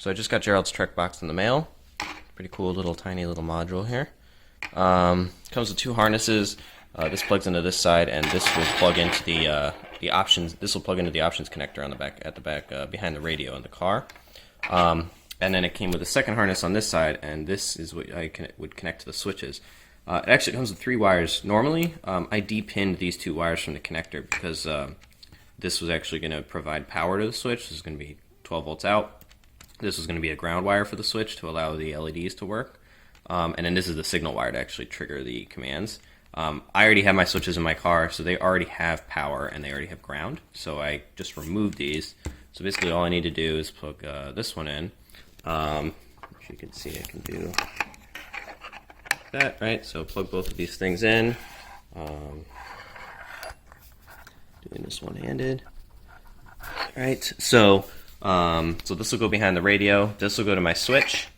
So I just got Gerald's Trac-Box in the mail. Pretty cool little tiny little module here. Comes with two harnesses. This plugs into this side, and this will plug into the options. This will plug into the options connector on the back, behind the radio in the car. And then it came with a second harness on this side, and this is what would connect to the switches. It actually comes with 3 wires. Normally, I de-pinned these 2 wires from the connector because this was actually going to provide power to the switch. This is going to be 12 volts out. This was going to be a ground wire for the switch to allow the LEDs to work. And then this is the signal wire to actually trigger the commands. I already have my switches in my car, so they already have power and they already have ground. So I just removed these. So basically all I need to do is plug this one in. If you can see, I can do that, right? So plug both of these things in. Doing this one-handed. Alright, so this will go behind the radio, this will go to my switch,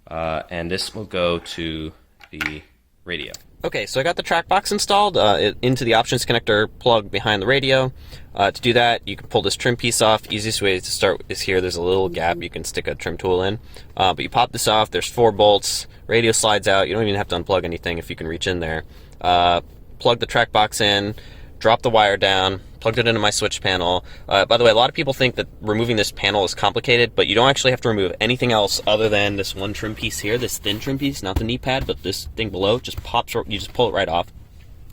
and this will go to the radio. Okay, so I got the Trac-Box installed into the options connector plug behind the radio. To do that, you can pull this trim piece off. Easiest way to start is here. There's a little gap you can stick a trim tool in. But you pop this off, there's 4 bolts, radio slides out. You don't even have to unplug anything if you can reach in there. Plug the Trac-Box in, drop the wire down, plugged it into my switch panel. By the way, a lot of people think that removing this panel is complicated, but you don't actually have to remove anything else other than this one trim piece here, this thin trim piece, not the knee pad, but this thing below, just pops, you just pull it right off.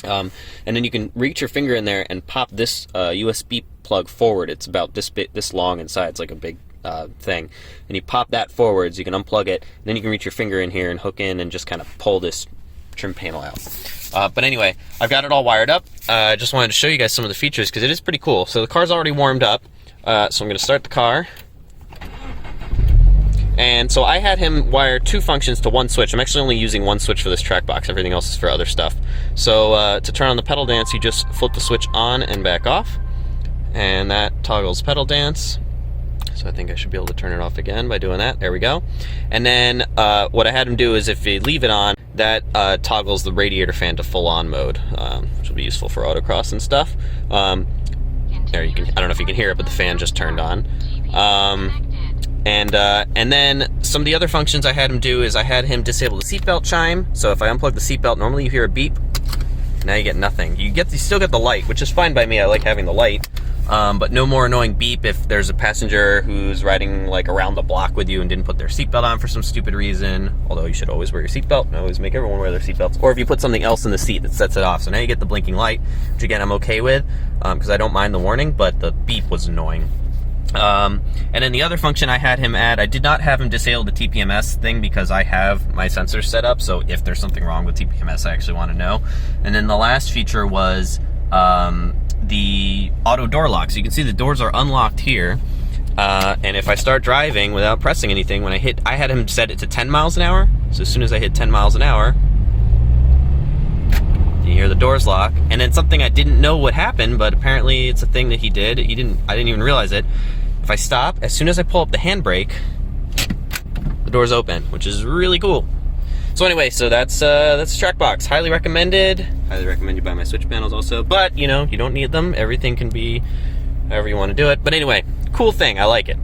And then you can reach your finger in there and pop this USB plug forward. It's about this long inside, it's like a big thing. And you pop that forwards, you can unplug it, and then you can reach your finger in here and hook in and just kind of pull this trim panel out. But anyway, I've got it all wired up. I just wanted to show you guys some of the features because it is pretty cool. So the car's already warmed up. So I'm going to start the car. And so I had him wire 2 functions to 1 switch. I'm actually only using 1 switch for this Trac-Box. Everything else is for other stuff. So to turn on the pedal dance, you just flip the switch on and back off. And that toggles pedal dance. So I think I should be able to turn it off again by doing that. There we go. And then what I had him do is if you leave it on, that toggles the radiator fan to full on mode, which will be useful for autocross and stuff. There you can, I don't know if you can hear it, but the fan just turned on. And then some of the other functions I had him do is I had him disable the seatbelt chime. So if I unplug the seatbelt, normally you hear a beep. Now you get nothing. You still get the light, which is fine by me. I like having the light. But no more annoying beep if there's a passenger who's riding like around the block with you and didn't put their seatbelt on for some stupid reason. Although you should always wear your seatbelt and always make everyone wear their seatbelts. Or if you put something else in the seat that sets it off. So now you get the blinking light, which again I'm okay with because I don't mind the warning, but the beep was annoying. And then the other function I had him add, I did not have him disable the TPMS thing because I have my sensors set up. So if there's something wrong with TPMS, I actually want to know. And then the last feature was the auto door lock. So you can see the doors are unlocked here. And if I start driving without pressing anything, when I had him set it to 10 miles an hour. So as soon as I hit 10 miles an hour, you hear the doors lock. And then something I didn't know would happen, but apparently it's a thing that he did. I didn't even realize it. If I stop, as soon as I pull up the handbrake, the doors open, which is really cool. So anyway, so that's Trac-Box. Highly recommended. Highly recommend you buy my switch panels also. But, you know, you don't need them. Everything can be however you want to do it. But anyway, cool thing. I like it.